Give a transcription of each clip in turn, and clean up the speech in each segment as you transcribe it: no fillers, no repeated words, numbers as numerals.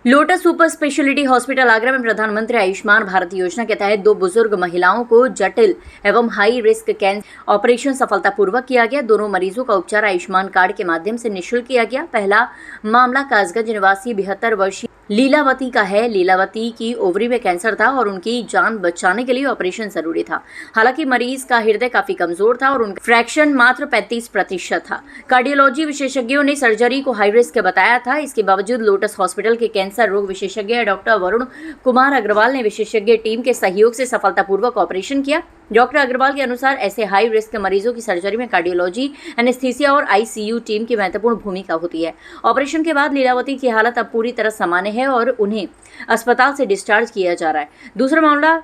Lotus super speciality hospital Agra में प्रधानमंत्री आयुष्मान भारत योजना के तहत 2 बुजुर्ग महिलाओं को जटिल एवं हाई रिस्क कैंसर ऑपरेशन सफलतापूर्वक किया गया। दोनों मरीजों का उपचार आयुष्मान कार्ड के माध्यम से निःशुल्क किया गया। पहला मामला कासगंज निवासी 72 वर्षीय लीलावती का है। लीलावती की ओवरी में कैंसर था और उनकी जान बचाने के लिए ऑपरेशन जरूरी था। हालांकि मरीज का हृदय काफी कमजोर था और उनका फ्रैक्शन मात्र 35% था। कार्डियोलॉजी विशेषज्ञों ने सर्जरी को हाई रिस्क बताया था। इसके बावजूद लोटस हॉस्पिटल के कैंसर रोग विशेषज्ञ डॉक्टर वरुण कुमार अग्रवाल ने विशेषज्ञ टीम के सहयोग से सफलतापूर्वक ऑपरेशन किया। डॉक्टर अग्रवाल के अनुसार ऐसे हाई रिस्क मरीजों की सर्जरी में कार्डियोलॉजी, एनेस्थीसिया और आईसीयू टीम की महत्वपूर्ण भूमिका होती है। ऑपरेशन के बाद लीलावती की हालत अब पूरी तरह सामान्य है और उन्हें अस्पताल से डिस्चार्ज किया जा रहा है। दूसरा मामला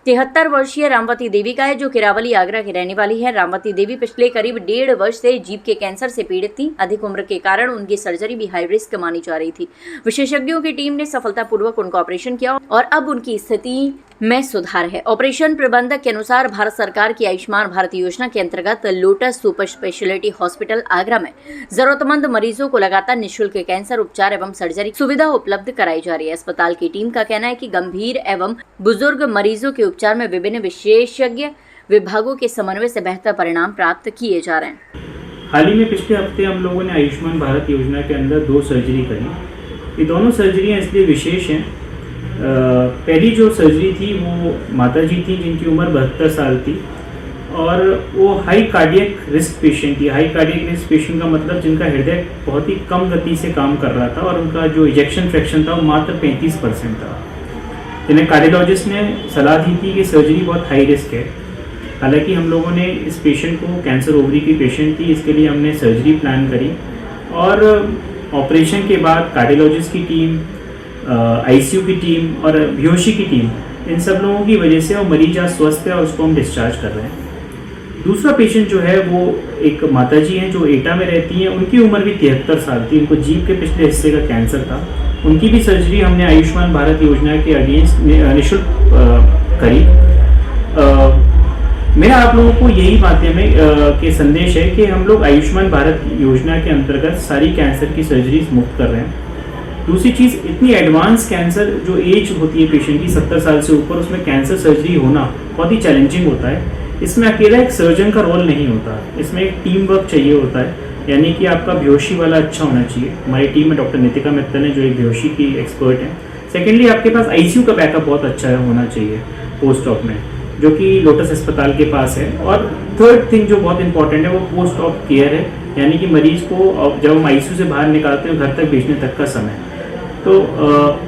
73 वर्षीय रामवती देवी का है, जो किरावली आगरा की रहने वाली है। रामवती देवी पिछले करीब 1.5 वर्ष से जीभ के कैंसर से पीड़ित थी। अधिक उम्र के कारण उनकी सर्जरी भी हाई रिस्क मानी जा रही थी। विशेषज्ञों की टीम ने सफलतापूर्वक उनका ऑपरेशन किया और अब उनकी स्थिति में सुधार है। ऑपरेशन प्रबंधक के अनुसार भारत सरकार की आयुष्मान भारत योजना के अंतर्गत lotus super speciality hospital Agra में जरूरतमंद मरीजों को लगातार निःशुल्क कैंसर उपचार एवं सर्जरी सुविधा उपलब्ध कराई जा रही है। अस्पताल की टीम का कहना है कि गंभीर एवं बुजुर्ग मरीजों के उपचार में विभिन्न विशेषज्ञ विभागों के समन्वय से बेहतर परिणाम प्राप्त किए जा रहे हैं। हाल ही में पिछले हफ्ते हम लोगों ने आयुष्मान भारत योजना के अंदर 2 सर्जरी करी। ये दोनों सर्जरियाँ इसलिए विशेष हैं। पहली जो सर्जरी थी वो माता जी थी जिनकी उम्र 72 साल थी और वो हाई कार्डियक रिस्क पेशेंट थी। हाई कार्डियक रिस्क पेशेंट का मतलब जिनका हृदय बहुत ही कम गति से काम कर रहा था और उनका जो इजेक्शन फ्रैक्शन था वो मात्र 35% था। जिन्हें कार्डियोलॉजिस्ट ने सलाह दी थी कि सर्जरी बहुत हाई रिस्क है। हालांकि हम लोगों ने इस पेशेंट को, कैंसर ओवरी की पेशेंट थी, इसके लिए हमने सर्जरी प्लान करी और ऑपरेशन के बाद कार्डियोलॉजिस्ट की टीम, आईसीयू की टीम और बेहोशी की टीम, इन सब लोगों की वजह से वो मरीज आज स्वस्थ है और उसको हम डिस्चार्ज कर रहे हैं। दूसरा पेशेंट जो है वो एक माताजी हैं जो एटा में रहती हैं। उनकी उम्र भी 73 साल थी। उनको जीभ के पिछले हिस्से का कैंसर था। उनकी भी सर्जरी हमने आयुष्मान भारत योजना के अगेंस्ट निःशुल्क करी। मेरा आप लोगों को यही माध्यम के संदेश है कि हम लोग आयुष्मान भारत योजना के अंतर्गत सारी कैंसर की सर्जरीज मुफ्त कर रहे हैं। दूसरी चीज़, इतनी एडवांस कैंसर जो एज होती है पेशेंट की 70 साल से ऊपर, उसमें कैंसर सर्जरी होना बहुत ही चैलेंजिंग होता है। इसमें अकेला एक सर्जन का रोल नहीं होता, इसमें एक टीम वर्क चाहिए होता है। यानी कि आपका बेहोशी वाला अच्छा होना चाहिए। हमारी टीम में डॉक्टर नितिका मित्तल है जो एक बेहोशी की एक्सपर्ट है। सेकेंडली, आपके पास आईसीयू का बैकअप बहुत अच्छा होना चाहिए पोस्ट ऑप में, जो कि लोटस अस्पताल के पास है। और थर्ड थिंग जो बहुत इंपॉर्टेंट है वो पोस्ट ऑप केयर है, यानी कि मरीज को जब हम आईसीयू से बाहर निकालते हैं घर तक भेजने तक का समय। तो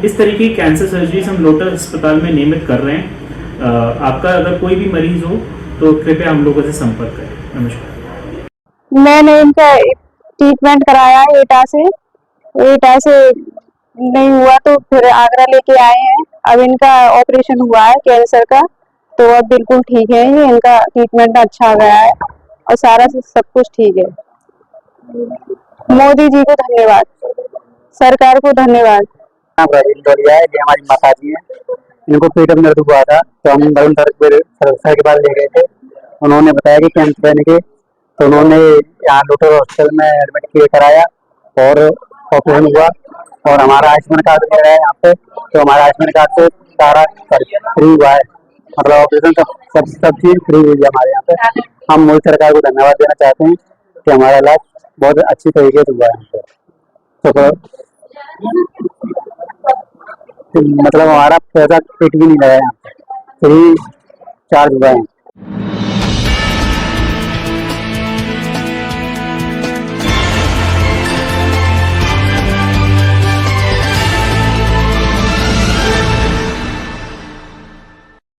इस तरीके की कैंसर सर्जरीज हम लोटस अस्पताल में नियमित कर रहे हैं। आपका अगर कोई भी मरीज हो तो कृपया हम लोगों से संपर्क करें। नमस्कार। मैंने इनका ट्रीटमेंट कराया एटा से नहीं हुआ तो फिर आगरा लेके आए हैं। अब इनका ऑपरेशन हुआ है कैंसर का, तो अब बिल्कुल ठीक है। इनका ट्रीटमेंट अच्छा गया है और सारा सब कुछ ठीक है। मोदी जी को धन्यवाद, सरकार को धन्यवाद। ये हमारी माता जी है, इनको पेट में दर्द हुआ था तो हम वरुण सर के पास ले गए थे। उन्होंने बताया कि कैंसर है इनके, तो उन्होंने यहाँ लोटस हॉस्पिटल में एडमिट कराया और ऑपरेशन हुआ। और हमारा आयुष्मान कार्ड भी है यहाँ पे, तो हमारा आयुष्मान कार्ड से सारा फ्री हुआ है। मतलब ऑपरेशन सब चीज फ्री हुई है हमारे यहाँ पे। हम मोदी सरकार को धन्यवाद देना चाहते हैं कि हमारा इलाज बहुत अच्छी तरीके से हुआ है यहाँ पे। तो मतलब हमारा पैसा पेट भी नहीं लगा यहाँ पे, फ्री चार्ज हुआ है।